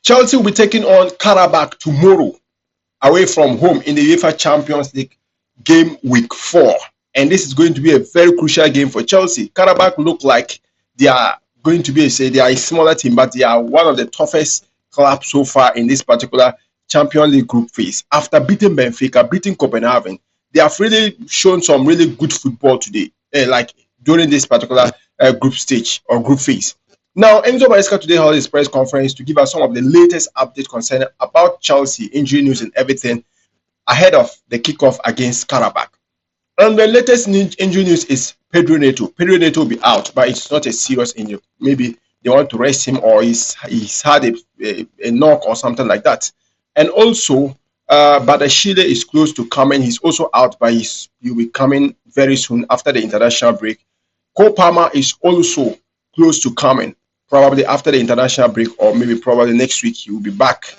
Chelsea will be taking on Qarabaq tomorrow away from home in the UEFA Champions League game week 4. And this is going to be a very crucial game for Chelsea. Qarabaq look like they are going to be, they are a smaller team, but they are one of the toughest clubs so far in this particular Champions League group phase. After beating Benfica, beating Copenhagen, they have really shown some really good football today, like during this particular group stage or group phase. Now, Enzo Maresca today held his press conference to give us some of the latest updates concerning about Chelsea, injury news and everything ahead of the kickoff against Qarabaq. And the latest injury news is Pedro Neto. Pedro Neto will be out, but it's not a serious injury. Maybe they want to rest him, or he's had a knock or something like that. And also, Badashile is close to coming. He's also out, but he'll be coming very soon after the international break. Cole Palmer is also close to coming, probably after the international break, or maybe probably next week he will be back.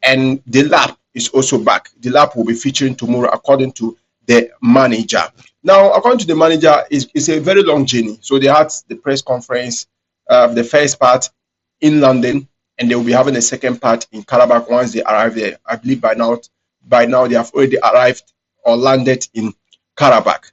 And Delap is also back. Delap will be featuring tomorrow, according to the manager. Now, according to the manager, it's a very long journey. So they had the press conference, the first part in London, and they will be having a second part in Qarabaq once they arrive there. I believe by now they have already arrived or landed in Qarabaq.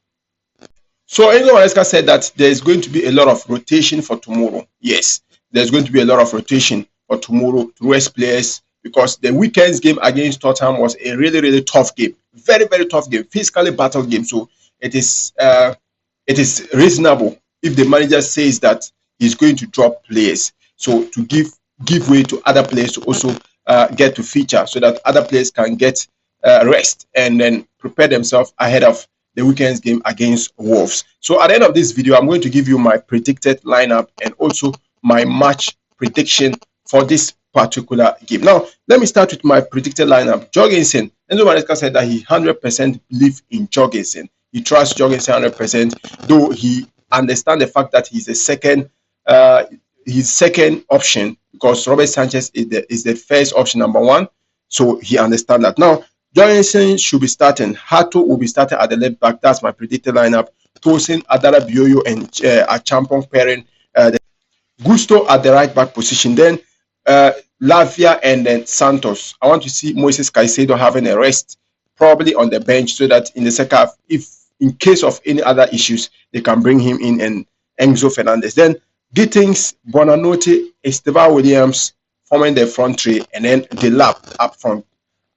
So Enzo Maresca said that there is going to be a lot of rotation for tomorrow. Yes, there's going to be a lot of rotation for tomorrow to rest players, because the weekend's game against Tottenham was a really, really tough game. Very, very tough game, physically battled game. So it is reasonable if the manager says that he's going to drop players. So to give way to other players to also get to feature, so that other players can get rest and then prepare themselves ahead of the weekend's game against Wolves. So at the end of this video, I'm going to give you my predicted lineup and also my match prediction for this particular game. Now, let me start with my predicted lineup. Jorgensen. Enzo Maresca said that he 100% believes in Jorgensen. He trusts Jorgensen 100%, though he understands the fact that he's a second option, because Robert Sanchez is the first option, number one. So he understands that. Now, Jorgensen should be starting. Hato will be starting at the left back. That's my predicted lineup. Tosin, Adara Bioyo, and a Champong pairing. Gusto at the right back position. Then Lavia and then Santos. I want to see Moises Caicedo having a rest, probably on the bench, so that in the second half, if in case of any other issues, they can bring him in, and Enzo Fernandez. Then Gittins, Bonanote, Esteban Williams forming the front three, and then Delap up front.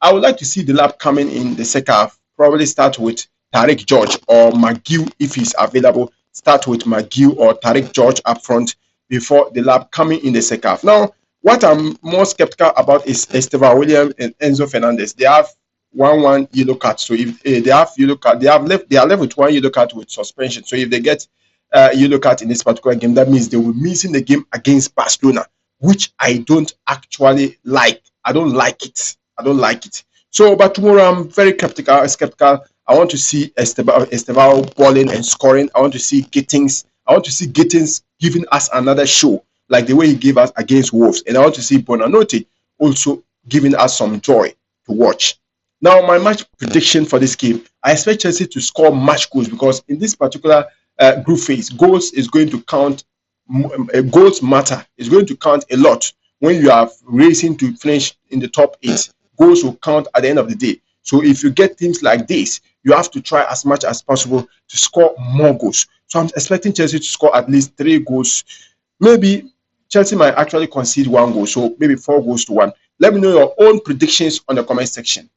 I would like to see Delap coming in the second half, probably start with Tariq George or McGill if he's available. Start with McGill or Tariq George up front before Delap coming in the second half. Now, what I'm more skeptical about is Esteban Williams and Enzo Fernandez. They have 1-1 yellow card. So if they have yellow card, they are left with 1 yellow card with suspension. So if they get yellow card in this particular game, that means they will be missing the game against Barcelona, which I don't actually like. I don't like it. So, but tomorrow I'm very skeptical. I want to see Esteban balling and scoring. I want to see Gittins. Giving us another show, like the way he gave us against Wolves. And I want to see Bonanote also giving us some joy to watch. Now, my match prediction for this game, I expect Chelsea to score much goals, because in this particular group phase, goals is going to count. Goals matter. It's going to count a lot when you are racing to finish in the top 8. Goals will count at the end of the day. So if you get teams like this, you have to try as much as possible to score more goals. So I'm expecting Chelsea to score at least 3 goals. Maybe Chelsea might actually concede 1 goal, so maybe 4 goals to 1. Let me know your own predictions on the comment section.